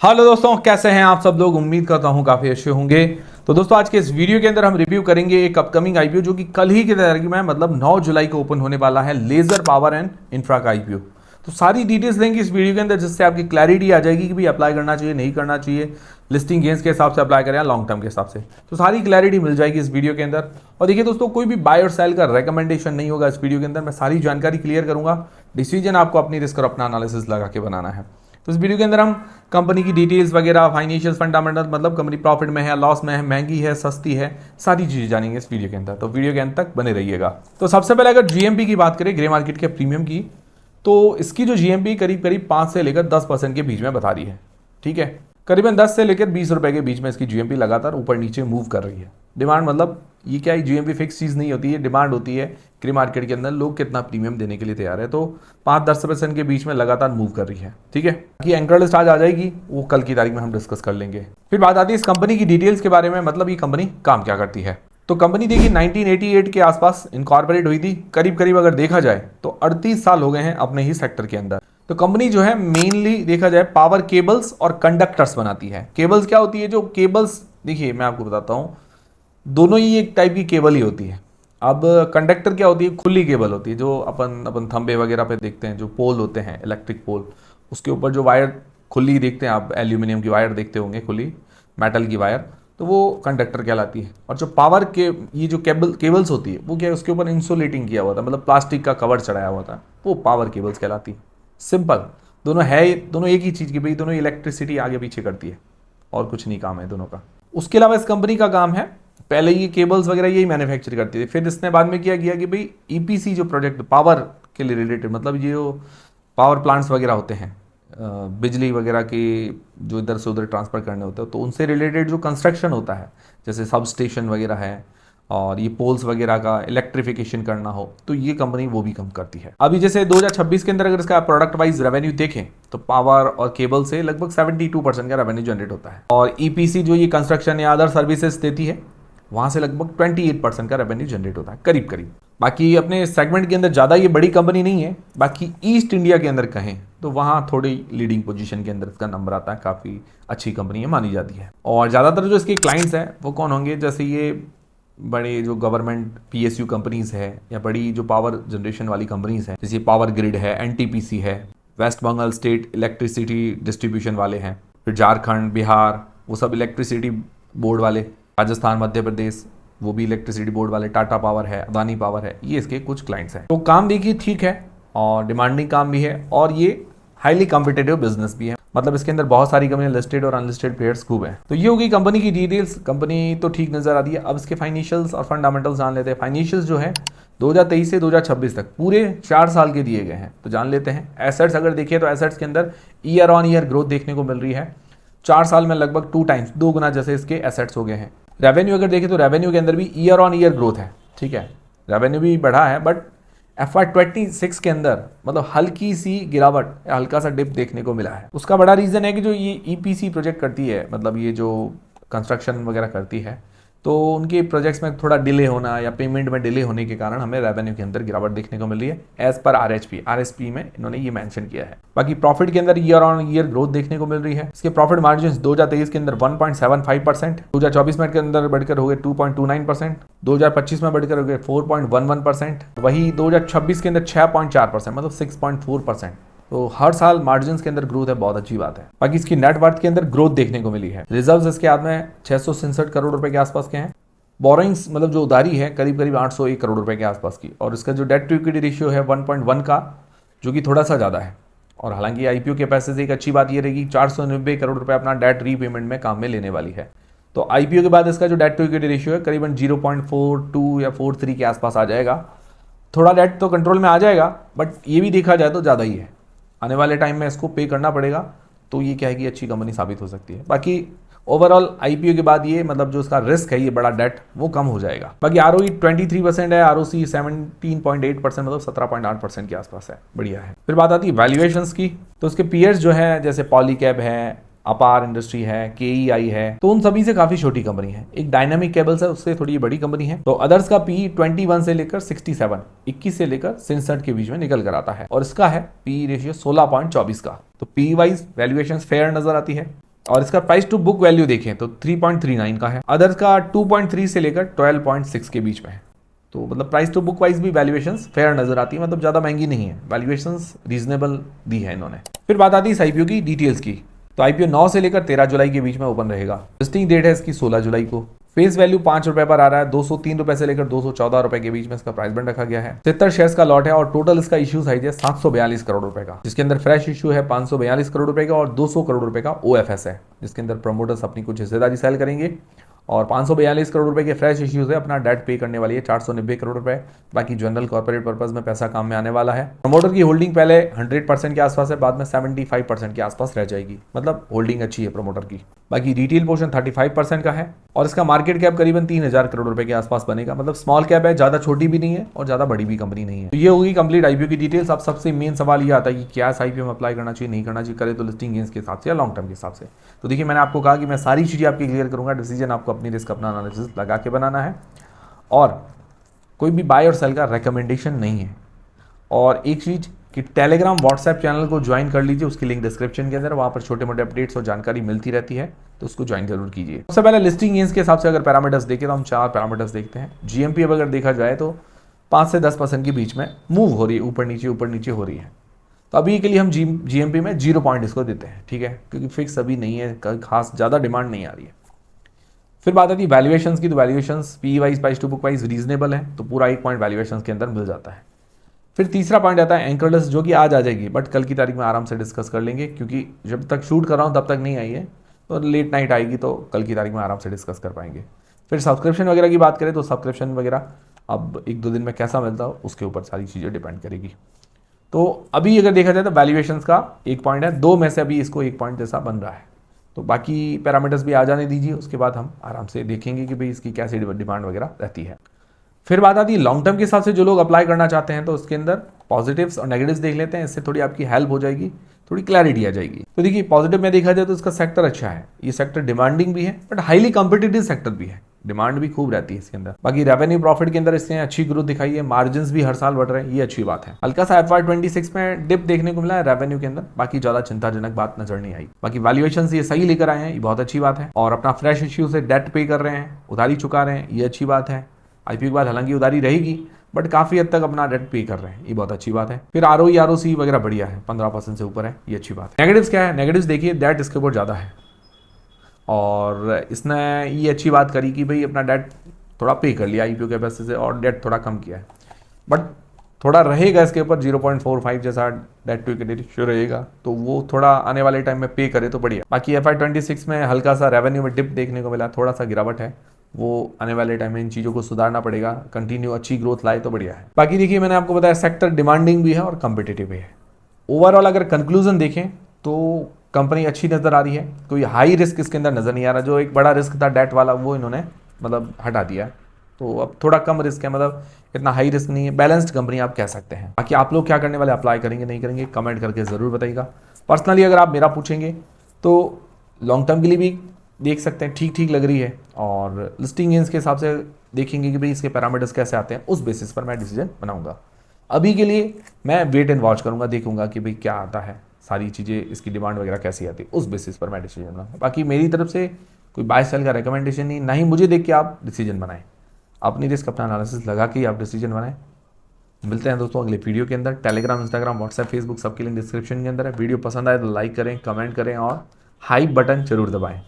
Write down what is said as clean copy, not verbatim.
Hello दोस्तों, कैसे हैं आप सब लोग। उम्मीद करता हूं काफ़ी अच्छे होंगे। तो दोस्तों आज के इस वीडियो के अंदर हम रिव्यू करेंगे एक अपकमिंग आईपीओ जो कि कल ही की तारीख में मतलब 9 जुलाई को ओपन होने वाला है, लेजर पावर एंड इंफ्रा का आईपीओ। तो सारी डिटेल्स देंगे इस वीडियो के अंदर जिससे आपकी क्लैरिटी आ जाएगी कि भाई अप्लाई करना चाहिए नहीं करना चाहिए, लिस्टिंग गेंस के हिसाब से अप्लाई करें या लॉन्ग टर्म के हिसाब से। तो सारी क्लैरिटी मिल जाएगी इस वीडियो के अंदर। और देखिए दोस्तों, कोई भी बाय और सेल का रिकमेंडेशन नहीं होगा इस वीडियो के अंदर। मैं सारी जानकारी क्लियर करूंगा, डिसीजन आपको अपनी रिस्क और अपना एनालिसिस लगा के बनाना है। तो इस वीडियो के अंदर हम कंपनी की डिटेल्स वगैरह, फाइनेंशियल फंडामेंटल, मतलब कंपनी प्रॉफिट में है, लॉस में है, महंगी है, सस्ती है, सारी चीज़ें जानेंगे इस वीडियो के अंदर। तो वीडियो के अंत तक बने रहिएगा। तो सबसे पहले अगर जीएमपी की बात करें, ग्रे मार्केट के प्रीमियम की, तो इसकी जो जीएमपी करीब करीब 5 से लेकर 10% के बीच में बता रही है। ठीक है, करीबन 10 से लेकर 20 रुपए के बीच में इसकी जीएमपी लगातार ऊपर नीचे मूव कर रही है। डिमांड मतलब ये क्या है, जीएमपी फिक्स चीज़ नहीं होती है, डिमांड होती है ग्रे मार्केट के अंदर लोग कितना प्रीमियम देने के लिए तैयार है। तो 5-10% के बीच में लगातार मूव कर रही है। ठीक है, कि एंकर लिस्ट आज आ जाएगी, वो कल की तारीख में हम डिस्कस कर लेंगे। फिर बात आती है इस कंपनी की डिटेल्स के बारे में, मतलब ये कंपनी काम क्या करती है। तो कंपनी देखिए 1988 के आसपास इनकॉर्पोरेट हुई थी। करीब करीब अगर देखा जाए तो 38 साल हो गए हैं अपने ही सेक्टर के अंदर। तो कंपनी जो है मेनली देखा जाए पावर केबल्स और कंडक्टर्स बनाती है। केबल्स क्या होती है, जो केबल्स देखिए मैं आपको बताता हूँ, दोनों ही एक टाइप की केबल ही होती है। अब कंडक्टर क्या होती है, खुली केबल होती है, जो अपन थंबे वगैरह पे देखते हैं, जो पोल होते हैं इलेक्ट्रिक पोल, उसके ऊपर जो वायर खुली देखते हैं आप, एल्यूमिनियम की वायर देखते होंगे, खुली मेटल की वायर, तो वो कंडक्टर कहलाती है। और जो पावर के ये जो केबल्स होती है वो क्या है, उसके ऊपर इंसुलेटिंग किया हुआ था, मतलब प्लास्टिक का कवर चढ़ाया हुआ था, वो पावर केबल्स कहलाती है। सिंपल, दोनों है, दोनों एक ही चीज़ की, भाई दोनों इलेक्ट्रिसिटी आगे पीछे करती है और कुछ नहीं काम है दोनों का। उसके अलावा इस कंपनी का काम है, पहले ये केबल्स वगैरह यही मैन्युफैक्चर करती थी, फिर इसने बाद में क्या किया कि भाई ईपीसी जो प्रोजेक्ट पावर के लिए रिलेटेड, मतलब ये जो पावर प्लांट्स वगैरह होते हैं, बिजली वगैरह के जो इधर से उधर ट्रांसफ़र करने होते हैं, तो उनसे रिलेटेड जो कंस्ट्रक्शन होता है, जैसे सब स्टेशन वगैरह है और ये पोल्स वगैरह का इलेक्ट्रिफिकेशन करना हो, तो ये कंपनी वो भी कम करती है। अभी जैसे 2026 के अंदर अगर इसका प्रोडक्ट वाइज रेवेन्यू देखें तो पावर और केबल से लगभग 72% का रेवेन्यू जनरेट होता है, और ईपीसी जो ये कंस्ट्रक्शन या अदर सर्विसेज देती है वहाँ से लगभग 28% का रेवेन्यू जनरेट होता है करीब करीब। बाकी अपने सेगमेंट के अंदर ज़्यादा ये बड़ी कंपनी नहीं है। बाकी ईस्ट इंडिया के अंदर कहें तो वहाँ थोड़ी लीडिंग पोजीशन के अंदर इसका नंबर आता है, काफ़ी अच्छी कंपनी है, मानी जाती है। और ज़्यादातर जो इसके क्लाइंट्स हैं वो कौन होंगे, जैसे ये बड़े जो गवर्नमेंट पीएसयू कंपनीज है या बड़ी जो पावर जनरेशन वाली कंपनीज हैं, जैसे पावर ग्रिड है, एनटीपीसी है, West Bengal state electricity distribution वाले हैं, फिर झारखंड, बिहार, वो सब इलेक्ट्रिसिटी बोर्ड वाले, राजस्थान, मध्य प्रदेश, वो भी इलेक्ट्रिसिटी बोर्ड वाले, टाटा पावर है, अदानी पावर है, ये इसके कुछ क्लाइंट्स हैं। तो काम देखिए ठीक है और डिमांडिंग काम भी है, और ये हाईली कॉम्पिटेटिव बिजनेस भी है, मतलब इसके अंदर बहुत सारी कंपनियां लिस्टेड और अनलिस्टेड प्लेयर्स खूब हैं। तो ये होगी कंपनी की डिटेल्स। कंपनी तो ठीक नजर आती है। अब इसके फाइनेंशियल्स और फंडामेंटल्स जान लेते हैं। फाइनेंशियल्स जो है 2023 से 2026 तक पूरे 4 साल के दिए गए हैं, तो जान लेते हैं। एसेट्स अगर देखिए तो एसेट्स के अंदर ईयर ऑन ईयर ग्रोथ देखने को मिल रही है। 4 साल में लगभग 2 टाइम्स, 2 गुना जैसे इसके एसेट्स हो गए हैं। रेवेन्यू अगर देखें तो रेवेन्यू के अंदर भी ईयर ऑन ईयर ग्रोथ है। ठीक है, रेवेन्यू भी बढ़ा है, बट FY26 के अंदर मतलब हल्की सी गिरावट, हल्का सा डिप देखने को मिला है। उसका बड़ा रीज़न है कि जो ये ईपीसी प्रोजेक्ट करती है, मतलब ये जो कंस्ट्रक्शन वगैरह करती है, तो उनके प्रोजेक्ट्स में थोड़ा डिले होना या पेमेंट में डिले होने के कारण हमें रेवेन्यू के अंदर गिरावट देखने को मिल रही है, एज पर आरएचपी में इन्होंने ये मेंशन किया है। बाकी प्रॉफिट के अंदर ईयर ऑन ईयर ग्रोथ देखने को मिल रही है। इसके प्रॉफिट मार्जिन 2023 के अंदर 1.75%, 2024 में के अंदर बढ़कर हो गए 2.29%, 2025 में बढ़कर हो गए 4.11%, वही 2026 के अंदर 6.4%, मतलब 6.4%। तो हर साल मार्जिन के अंदर ग्रोथ है, बहुत अच्छी बात है। बाकी इसकी नेट वर्थ के अंदर ग्रोथ देखने को मिली है। रिजर्व्स इसके हाथ में 667 करोड़ रुपए के आसपास के हैं। बोरोइंग्स मतलब जो उधारी है करीब करीब 801 करोड़ रुपए के आसपास की, और इसका जो डेट टू इक्विटी रेशियो है 1.1 का, जो कि थोड़ा सा ज़्यादा है। और हालांकि आईपीओ के पैसे से एक अच्छी बात यह रहेगी, 490 करोड़ रुपए अपना डेट रीपेमेंट में काम में लेने वाली है। तो आईपीओ के बाद इसका जो डेट टू इक्विटी रेशियो है करीबन 0.42 या 43 के आसपास आ जाएगा। थोड़ा डेट तो कंट्रोल में आ जाएगा, बट ये भी देखा जाए तो ज़्यादा ही है। आने वाले टाइम में इसको पे करना पड़ेगा, तो ये क्या है कि अच्छी कंपनी साबित हो सकती है। बाकी ओवरऑल आईपीओ के बाद ये मतलब जो इसका रिस्क है, ये बड़ा डेट, वो कम हो जाएगा। बाकी आरओई 23% है, आरओसी 17.8%, मतलब 17.8% के आसपास है, बढ़िया है। फिर बात आती है वैल्यूएशंस की, तो उसके पीयर्स जो है जैसे पॉलीकैब है, अपार इंडस्ट्री है, केईआई है, तो उन सभी से काफी छोटी कंपनी है। एक डायनामिक केबल्स है, उससे थोड़ी बड़ी कंपनी है। तो अदर्स का पी 21 से लेकर 67, 21 से लेकर 67 के बीच में निकल कर आता है, और इसका है पी रेशियो 16.24 का। तो पी वाइज वैल्यूएशन फेयर नजर आती है। और इसका प्राइस टू बुक वैल्यू देखें तो 3.39 का है, अदर्स का 2.3 से लेकर 12.6 के बीच में है। तो मतलब प्राइस टू बुक वाइज भी वैल्यूएशंस फेयर नजर आती है, मतलब ज़्यादा महंगी नहीं है, वैल्यूएशंस रीजनेबल दी है इन्होंने। फिर बात आती है इस आईपीओ की डिटेल्स की। तो आईपीओ 9 से लेकर 13 जुलाई के बीच में ओपन रहेगा। लिस्टिंग डेट है इसकी 16 जुलाई को। फेस वैल्यू 5 रुपए पर आ रहा है, 203 रुपए से लेकर 214 रुपए के बीच में इसका प्राइस बैंड रखा गया है। 70 शेयर्स का लॉट है और टोटल इसका इश्यू साइज है 742 करोड़ रुपए का, जिसके अंदर फ्रेश इश्यू है 542 करोड़ रुपए का और 200 करोड़ रुपए का ओएफएस है, जिसके अंदर प्रमोटर्स अपनी कुछ हिस्सेदारी सेल करेंगे और 542 करोड़ रुपए के फ्रेश इश्यूज है अपना डेट पे करने वाली है 490 करोड़ रुपए। बाकी जनरल कॉर्पोरेट पर्पस में पैसा काम में आने वाला है। प्रमोटर की होल्डिंग पहले 100% के आसपास है, बाद में 75% के आसपास रह जाएगी, मतलब होल्डिंग अच्छी है प्रमोटर की। बाकी रिटेल पोर्शन 35% का है और इसका मार्केट कैप करीबन 3000 करोड़ रुपए के आसपास बनेगा, मतलब स्मॉल कैप है, ज्यादा छोटी भी नहीं है और ज्यादा बड़ी भी कंपनी नहीं है। तो ये होगी कंप्लीट आईपीओ की डिटेल्स। अब सबसे मेन सवाल ये आता है कि क्या इस आईपीओ में अप्लाई करना चाहिए, नहीं करना चाहिए, करे तो लिस्टिंग गेन्स के हिसाब से या लॉन्ग टर्म के हिसाब से। तो देखिए मैंने आपको कहा कि मैं सारी चीजें आपकी क्लियर करूंगा, डिसीजन आपको अपनी रिस्क अपना एनालिसिस लगा के बनाना है और कोई भी बाय और सेल का रिकमेंडेशन नहीं है। और एक चीज कि टेलीग्राम व्हाट्सएप चैनल को ज्वाइन कर लीजिए, उसकी लिंक डिस्क्रिप्शन के अंदर, वहां पर छोटे मोटे अपडेट्स और जानकारी मिलती रहती है, तो उसको ज्वाइन जरूर कीजिए। सबसे पहले लिस्टिंग गेन्स के हिसाब से अगर पैरामीटर्स देखें तो हम 4 पैरामीटर्स देखते हैं। जीएमपी अगर देखा जाए तो 5 से 10% के बीच में मूव हो रही है, ऊपर नीचे हो रही है। तो अभी के लिए हम जीएमपी में 0 पॉइंट इसको देते हैं, ठीक है, क्योंकि फिक्स अभी नहीं है, खास ज़्यादा डिमांड नहीं आ रही है। फिर बात आती है वैल्यूएशंस की। तो valuations P wise price to book wise reasonable है, तो पूरा 1 पॉइंट वैल्यूएशंस के अंदर मिल जाता है। फिर तीसरा पॉइंट आता है एंकर लिस्ट, जो कि आज आ जाएगी, बट कल की तारीख में आराम से डिस्कस कर लेंगे, क्योंकि जब तक शूट कर रहा हूँ तब तक नहीं आई है, तो लेट नाइट आएगी, तो कल की तारीख में आराम से डिस्कस कर पाएंगे। फिर सब्सक्रिप्शन वगैरह की बात करें तो सब्सक्रिप्शन वगैरह अब 1-2 दिन में कैसा मिलता हो उसके ऊपर सारी चीज़ें डिपेंड करेगी। तो अभी अगर देखा जाए तो वैल्यूएशंस का 1 पॉइंट है, 2 में से अभी इसको 1 पॉइंट जैसा बन रहा है। तो बाकी पैरामीटर्स भी आ जाने दीजिए, उसके बाद हम आराम से देखेंगे कि भाई इसकी कैसी डिमांड वगैरह रहती है। फिर बात आती है लॉन्ग टर्म के हिसाब से जो लोग अप्लाई करना चाहते हैं, तो उसके अंदर पॉजिटिव्स और नेगेटिव्स देख लेते हैं, इससे थोड़ी आपकी हेल्प हो जाएगी, थोड़ी क्लैरिटी आ जाएगी। तो देखिए पॉजिटिव में देखा जाए तो इसका सेक्टर अच्छा है, ये सेक्टर डिमांडिंग भी है बट हाईली कॉम्पिटिटिव सेक्टर भी है, डिमांड भी खूब रहती है इसके अंदर। बाकी रेवेन्यू प्रॉफिट के अंदर इसने अच्छी ग्रोथ दिखाई है, मार्जिन भी हर साल बढ़ रहे हैं, ये अच्छी बात है। हल्का सा FY26 में डिप देखने को मिला है रेवेन्यू के अंदर, बाकी ज्यादा चिंताजनक बात नजर नहीं आई। बाकी वैल्यूएशन ये सही लेकर आए हैं, ये बहुत अच्छी बात है। और अपना फ्रेश इश्यू से डेट पे कर रहे हैं, उधारी चुका रहे हैं, ये अच्छी बात है। आईपीओ के बाद हालांकि उधारी रहेगी बट काफी हद तक अपना डेट पे कर रहे हैं, ये बहुत अच्छी बात है। फिर ROE ROC वगैरह बढ़िया है, 15% से ऊपर है, ये अच्छी बात है। नेगेटिव्स क्या है? नेगेटिव्स देखिए डेट इसके ऊपर ज़्यादा है और इसने ये अच्छी बात करी कि भाई अपना डेट थोड़ा पे कर लिया आईपीओ के पैसे से और डेट थोड़ा कम किया है, बट थोड़ा रहेगा इसके ऊपर 0.45 जैसा डेट टू इक्विटी रेशियो रहेगा, तो वो थोड़ा आने वाले टाइम में पे करे तो बढ़िया। बाकी FY26 में हल्का सा रेवेन्यू में डिप देखने को मिला, थोड़ा सा गिरावट है, वो आने वाले टाइम में इन चीज़ों को सुधारना पड़ेगा, कंटिन्यू अच्छी ग्रोथ लाए तो बढ़िया है। बाकी देखिए मैंने आपको बताया सेक्टर डिमांडिंग भी है और कॉम्पिटिटिव भी है। ओवरऑल अगर कंक्लूजन देखें तो कंपनी अच्छी नज़र आ रही है, कोई हाई रिस्क इसके अंदर नज़र नहीं आ रहा। जो एक बड़ा रिस्क था डेट वाला वो इन्होंने मतलब हटा दिया, तो अब थोड़ा कम रिस्क है, मतलब इतना हाई रिस्क नहीं है, बैलेंस्ड कंपनी आप कह सकते हैं। बाकी आप लोग क्या करने वाले, अप्लाई करेंगे नहीं करेंगे, कमेंट करके ज़रूर बताइएगा। पर्सनली अगर आप मेरा पूछेंगे तो लॉन्ग टर्म के लिए भी देख सकते हैं, ठीक ठीक लग रही है, और लिस्टिंग गेन्स के हिसाब से देखेंगे कि भाई इसके पैरामीटर्स कैसे आते हैं, उस बेसिस पर मैं डिसीजन बनाऊंगा। अभी के लिए मैं वेट एंड वॉच करूंगा, देखूंगा कि भाई क्या आता है, सारी चीज़ें इसकी डिमांड वगैरह कैसी आती है, उस बेसिस पर मैं डिसीजन बनाऊंगा। बाकी मेरी तरफ से कोई बाय सेल का रिकमेंडेशन नहीं, ना ही मुझे देख के आप डिसीजन बनाएं, अपनी रिस्क अपना एनालिसिस लगा के आप डिसीजन बनाएं। मिलते हैं दोस्तों अगले वीडियो के अंदर। टेलीग्राम, इंस्टाग्राम, व्हाट्सएप, फेसबुक सबके लिंक डिस्क्रिप्शन के अंदर है। वीडियो पसंद आए तो लाइक करें, कमेंट करें और हाइप बटन जरूर दबाएं।